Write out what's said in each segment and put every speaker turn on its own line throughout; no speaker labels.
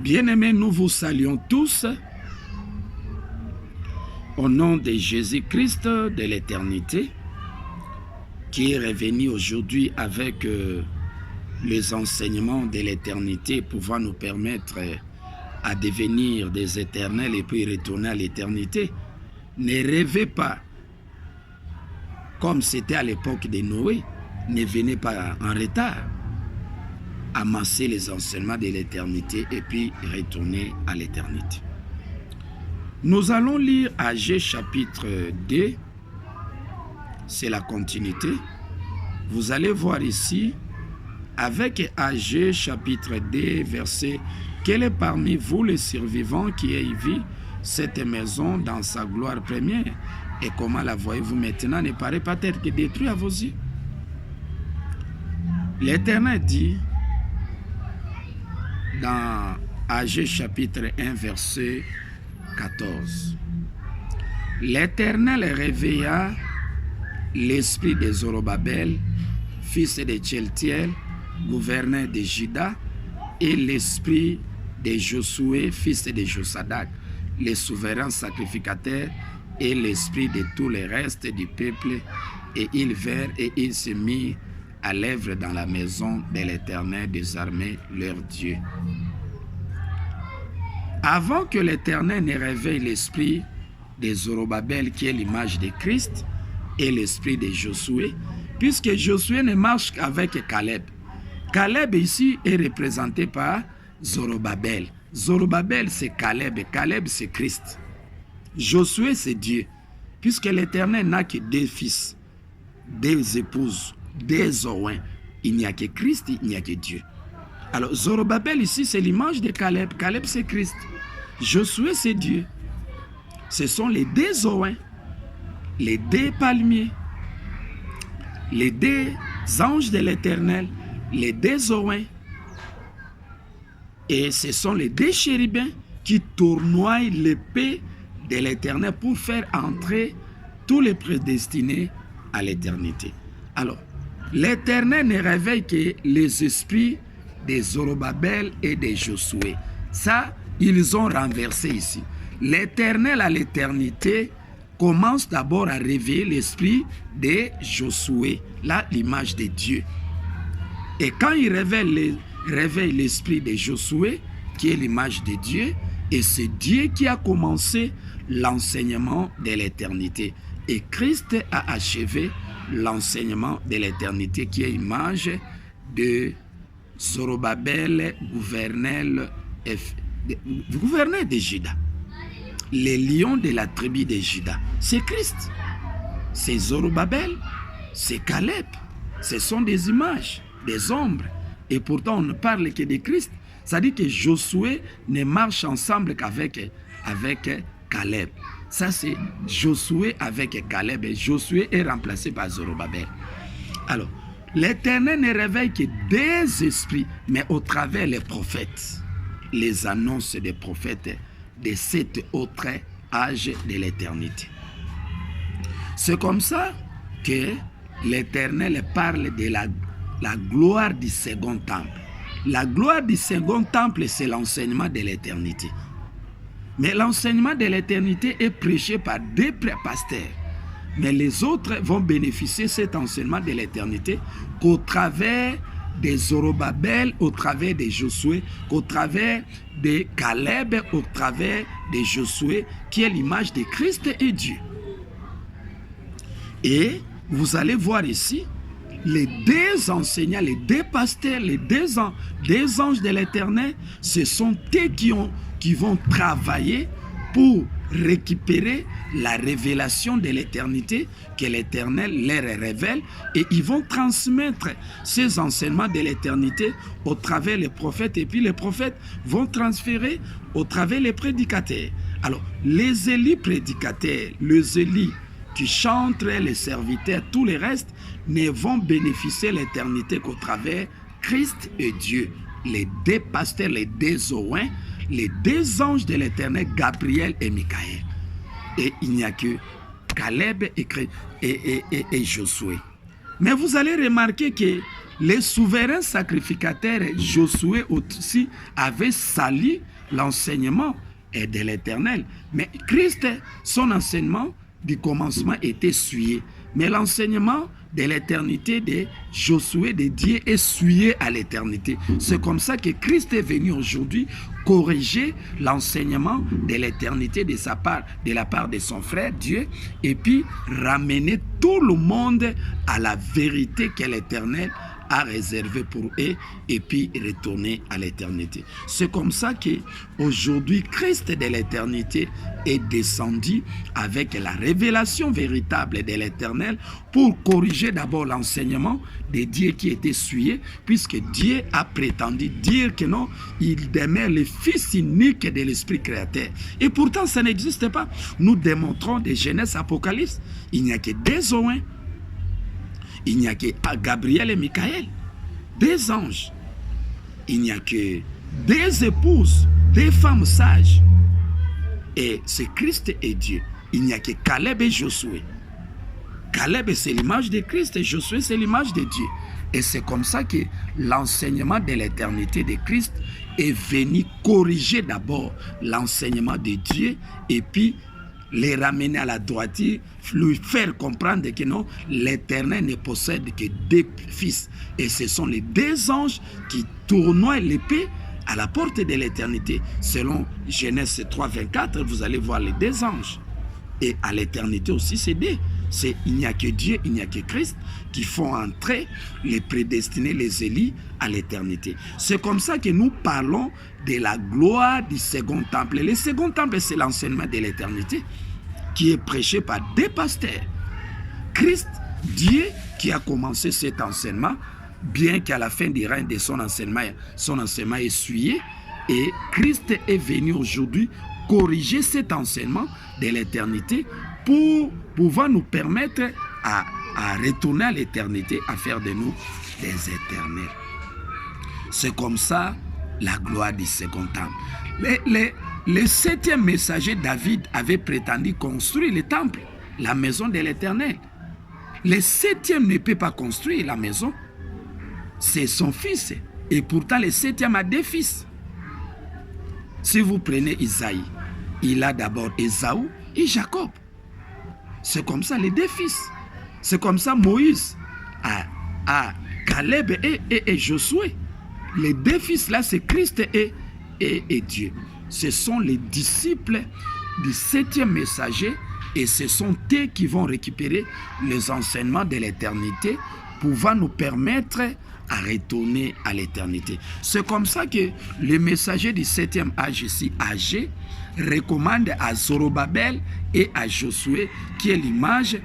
Bien-aimés, nous vous saluons tous au nom de Jésus-Christ de l'éternité qui est revenu aujourd'hui avec les enseignements de l'éternité pouvant nous permettre à devenir des éternels et puis retourner à l'éternité. Ne rêvez pas comme c'était à l'époque de Noé, ne venez pas en retard. Amasser les enseignements de l'éternité et puis retourner à l'éternité. Nous allons lire Agé chapitre 2, c'est la continuité. Vous allez voir ici, avec Agé chapitre 2, verset « Quel est parmi vous le survivant qui ait vu cette maison dans sa gloire première? Et comment la voyez-vous maintenant? Ne paraît pas être que détruit à vos yeux. » L'Éternel dit dans Agé chapitre 1, verset 14. L'Éternel réveilla l'esprit de Zorobabel, fils de Tcheltiel, gouverneur de Juda, et l'esprit de Josué, fils de Josadak, le souverain sacrificateur, et l'esprit de tout le reste du peuple, et ils vinrent et ils se mirent à l'œuvre dans la maison de l'Éternel des armées, leur Dieu. Avant que l'Éternel ne réveille l'esprit de Zorobabel, qui est l'image de Christ, et l'esprit de Josué, puisque Josué ne marche qu'avec Caleb. Caleb ici est représenté par Zorobabel. Zorobabel c'est Caleb, et Caleb c'est Christ. Josué c'est Dieu, puisque l'Éternel n'a que deux fils, deux épouses, des Owen. Il n'y a que Christ, il n'y a que Dieu. Alors Zorobabel ici c'est l'image de Caleb. Caleb c'est Christ. Josué c'est Dieu. Ce sont les deux Owen, les deux palmiers, les deux anges de l'Éternel, les deux Owen. Et ce sont les deux chérubins qui tournoient l'épée de l'Éternel pour faire entrer tous les prédestinés à l'éternité. Alors, l'Éternel ne réveille que les esprits de Zorobabel et de Josué. Ça, ils ont renversé ici. L'Éternel à l'éternité commence d'abord à réveiller l'esprit de Josué, là l'image de Dieu. Et quand il réveille l'esprit de Josué, qui est l'image de Dieu, et c'est Dieu qui a commencé l'enseignement de l'éternité. Et Christ a achevé l'enseignement de l'éternité qui est image de Zorobabel, gouverneur de Juda. Les lions de la tribu de Juda, c'est Christ. C'est Zorobabel, c'est Caleb. Ce sont des images, des ombres. Et pourtant, on ne parle que de Christ. Ça dit que Josué ne marche ensemble qu'avec Caleb. Ça, c'est Josué avec Caleb. Et Josué est remplacé par Zorobabel. Alors, l'Éternel ne réveille que des esprits, mais au travers les prophètes, les annonces des prophètes de cet autre âge de l'éternité. C'est comme ça que l'Éternel parle de la gloire du second temple. La gloire du second temple, c'est l'enseignement de l'éternité. Mais l'enseignement de l'éternité est prêché par des pasteurs. Mais les autres vont bénéficier de cet enseignement de l'éternité qu'au travers de Zorobabel, au travers de Josué, qu'au travers de Caleb, au travers de Josué, qui est l'image de Christ et Dieu. Et vous allez voir ici, les deux enseignants, les deux pasteurs, les deux anges de l'Éternel, ce sont eux qui vont travailler pour récupérer la révélation de l'éternité que l'Éternel leur révèle, et ils vont transmettre ces enseignements de l'éternité au travers les prophètes, et puis les prophètes vont transférer au travers les prédicateurs. Alors, les élus prédicateurs, les élus qui chantent, les serviteurs, tous les restes ne vont bénéficier de l'éternité qu'au travers Christ et Dieu. Les deux pasteurs, les deux Owen, les deux anges de l'Éternel, Gabriel et Michaël. Et il n'y a que Caleb et Josué. Mais vous allez remarquer que Les souverains sacrificateurs, Josué aussi, avait sali l'enseignement de l'Éternel. Mais Christ, son enseignement du commencement était souillé. Mais l'enseignement de l'éternité de Josué, de Dieu, est souillé à l'éternité. C'est comme ça que Christ est venu aujourd'hui corriger l'enseignement de l'éternité de sa part, de la part de son frère Dieu, et puis ramener tout le monde à la vérité que l'Éternel a réservé pour eux, et puis retourner à l'éternité. C'est comme ça que aujourd'hui Christ de l'éternité est descendu avec la révélation véritable de l'Éternel pour corriger d'abord l'enseignement de Dieu qui était souillé, puisque Dieu a prétendu dire que non, il demeure le Fils unique de l'Esprit créateur. Et pourtant ça n'existe pas. Nous démontrons de Genèse Apocalypse, il n'y a que des oins. Il n'y a que Gabriel et Michael, des anges. Il n'y a que des épouses, des femmes sages. Et c'est Christ et Dieu. Il n'y a que Caleb et Josué. Caleb, c'est l'image de Christ et Josué, c'est l'image de Dieu. Et c'est comme ça que l'enseignement de l'éternité de Christ est venu corriger d'abord l'enseignement de Dieu et puis les ramener à la droiture, lui faire comprendre que non, l'Éternel ne possède que deux fils. Et ce sont les deux anges qui tournoient l'épée à la porte de l'éternité. Selon Genèse 3, 24, vous allez voir les deux anges. Et à l'éternité aussi, c'est deux. Il n'y a que Dieu, il n'y a que Christ qui font entrer les prédestinés, les élus à l'éternité. C'est comme ça que nous parlons de la gloire du second temple. Le second temple, c'est l'enseignement de l'éternité qui est prêché par des pasteurs. Christ, Dieu qui a commencé cet enseignement, bien qu'à la fin du règne de son enseignement est souillé, et Christ est venu aujourd'hui corriger cet enseignement de l'éternité pour pouvoir nous permettre à retourner à l'éternité, à faire de nous des éternels. C'est comme ça la gloire du second temple. Le septième messager, David, avait prétendu construire le temple, la maison de l'Éternel. Le septième ne peut pas construire la maison. C'est son fils. Et pourtant, le septième a deux fils. Si vous prenez Isaïe, il a d'abord Ésaü et Jacob. C'est comme ça les deux fils. C'est comme ça Moïse a Caleb et Josué. Les deux fils là, c'est Christ et Dieu. Ce sont les disciples du septième messager et ce sont eux qui vont récupérer les enseignements de l'éternité pour nous permettre à retourner à l'éternité. C'est comme ça que le messager du septième âge ici, âgé, recommande à Zorobabel et à Josué, qui est l'image.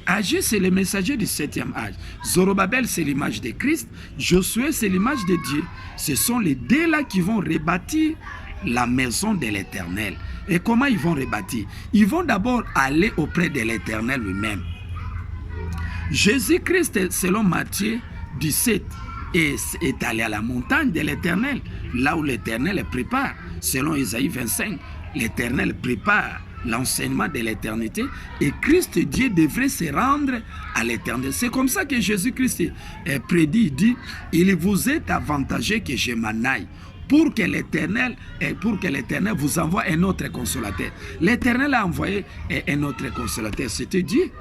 Âgé, c'est le messager du septième âge. Zorobabel, c'est l'image de Christ. Josué, c'est l'image de Dieu. Ce sont les deux là qui vont rebâtir la maison de l'Éternel. Et comment ils vont rebâtir? Ils vont d'abord aller auprès de l'Éternel lui-même. Jésus-Christ, selon Matthieu 17, est allé à la montagne de l'Éternel, là où l'Éternel prépare. Selon Isaïe 25, l'Éternel prépare l'enseignement de l'éternité et Christ Dieu devrait se rendre à l'éternel. C'est comme ça que Jésus-Christ prédit, il dit, il vous est avantageux que je m'en aille pour que l'Éternel vous envoie un autre consolateur. L'Éternel a envoyé un autre consolateur, c'était Dieu.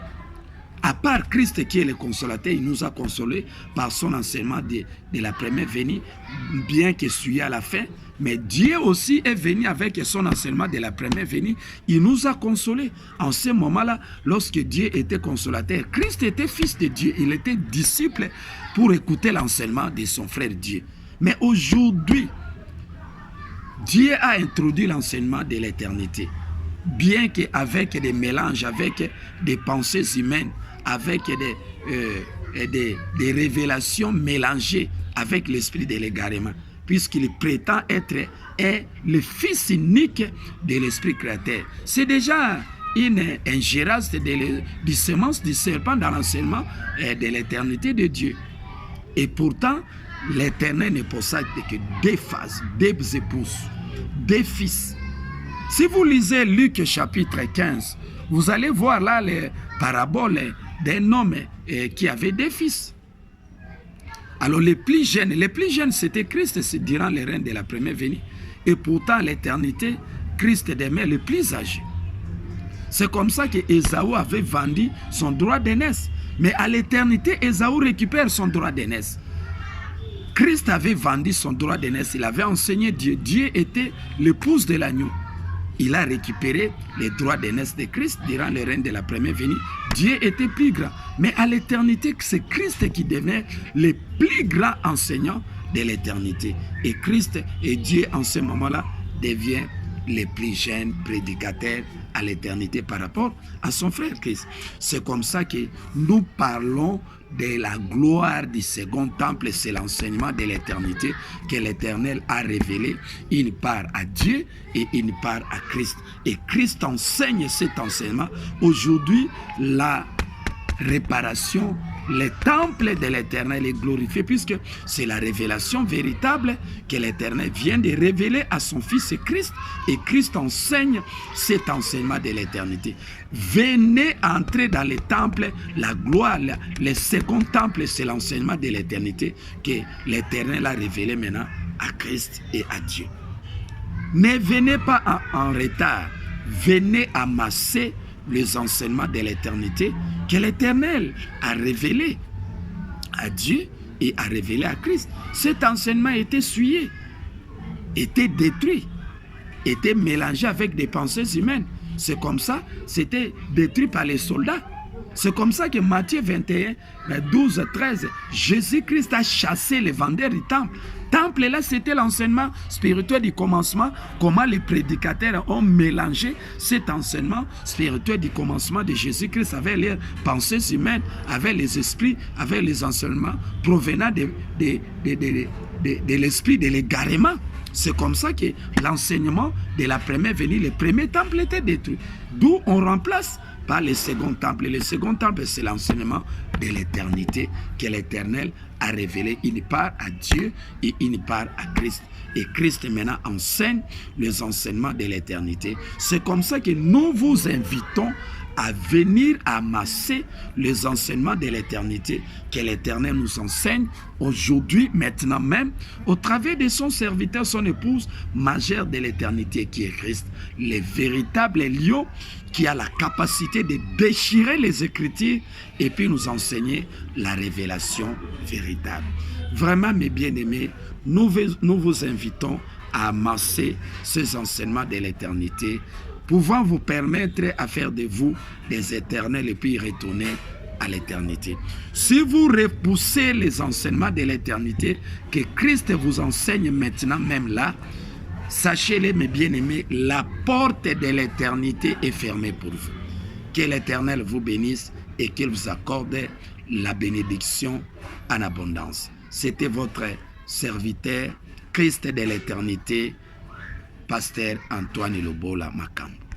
À part Christ qui est le consolateur, il nous a consolés par son enseignement de la première venue, bien que souillé à la fin. Mais Dieu aussi est venu avec son enseignement de la première venue. Il nous a consolés. En ce moment-là, lorsque Dieu était consolateur, Christ était fils de Dieu. Il était disciple pour écouter l'enseignement de son frère Dieu. Mais aujourd'hui, Dieu a introduit l'enseignement de l'éternité. Bien qu'avec des mélanges, avec des pensées humaines, avec des révélations mélangées avec l'esprit de l'égarement, puisqu'il prétend être le fils unique de l'esprit créateur. C'est déjà une ingérence de semence du serpent dans l'enseignement de l'éternité de Dieu. Et pourtant, l'Éternel ne possède que deux phases, deux épouses, deux fils. Si vous lisez Luc chapitre 15, vous allez voir là les paraboles d'un homme qui avait deux fils. Alors les plus jeunes c'était Christ durant les règnes de la première venue. Et pourtant l'éternité, Christ demeure le plus âgé. C'est comme ça que Ésaü avait vendu son droit d'aînesse. Mais à l'éternité, Ésaü récupère son droit d'aînesse. Christ avait vendu son droit d'aînesse. Il avait enseigné Dieu. Dieu était l'épouse de l'agneau. Il a récupéré les droits d'aînesse de Christ durant le règne de la première venue. Dieu était plus grand. Mais à l'éternité, c'est Christ qui devenait le plus grand enseignant de l'éternité. Et Christ et Dieu en ce moment-là devient les plus jeunes prédicateurs à l'éternité par rapport à son frère Christ. C'est comme ça que nous parlons de la gloire du second temple. C'est l'enseignement de l'éternité que l'Éternel a révélé une part à Dieu et une part à Christ. Et Christ enseigne cet enseignement. Aujourd'hui, la réparation, le temple de l'Éternel est glorifié, puisque c'est la révélation véritable que l'Éternel vient de révéler à son Fils Christ, et Christ enseigne cet enseignement de l'éternité. Venez entrer dans le temple, la gloire, le second temple, c'est l'enseignement de l'éternité que l'Éternel a révélé maintenant à Christ et à Dieu. Ne venez pas en retard, venez amasser les enseignements de l'éternité que l'Éternel a révélé à Dieu et a révélé à Christ. Cet enseignement était souillé, était détruit, était mélangé avec des pensées humaines. C'est comme ça, c'était détruit par les soldats. C'est comme ça que Matthieu 21, 12, 13, Jésus-Christ a chassé les vendeurs du temple. Temple, là, c'était l'enseignement spirituel du commencement. Comment les prédicateurs ont mélangé cet enseignement spirituel du commencement de Jésus-Christ avec les pensées humaines, avec les esprits, avec les enseignements provenant de l'esprit de l'égarement. C'est comme ça que l'enseignement de la première venue, le premier temple était détruit. D'où on remplace par le second temple. Et le second temple, c'est l'enseignement de l'éternité que l'Éternel a révélé une part à Dieu et une part à Christ. Et Christ maintenant enseigne les enseignements de l'éternité. C'est comme ça que nous vous invitons à venir amasser les enseignements de l'éternité que l'Éternel nous enseigne aujourd'hui, maintenant même, au travers de son serviteur, son épouse majeure de l'éternité qui est Christ, le véritable lion qui a la capacité de déchirer les Écritures et puis nous enseigner la révélation véritable. Vraiment, mes bien-aimés, nous vous invitons à amasser ces enseignements de l'éternité, pouvant vous permettre à faire de vous des éternels et puis retourner à l'éternité. Si vous repoussez les enseignements de l'éternité que Christ vous enseigne maintenant, même là, sachez-le, mes bien-aimés, la porte de l'éternité est fermée pour vous. Que l'Éternel vous bénisse et qu'il vous accorde la bénédiction en abondance. C'était votre serviteur, Christ de l'éternité, Pasteur Antoine Lobola Makambo.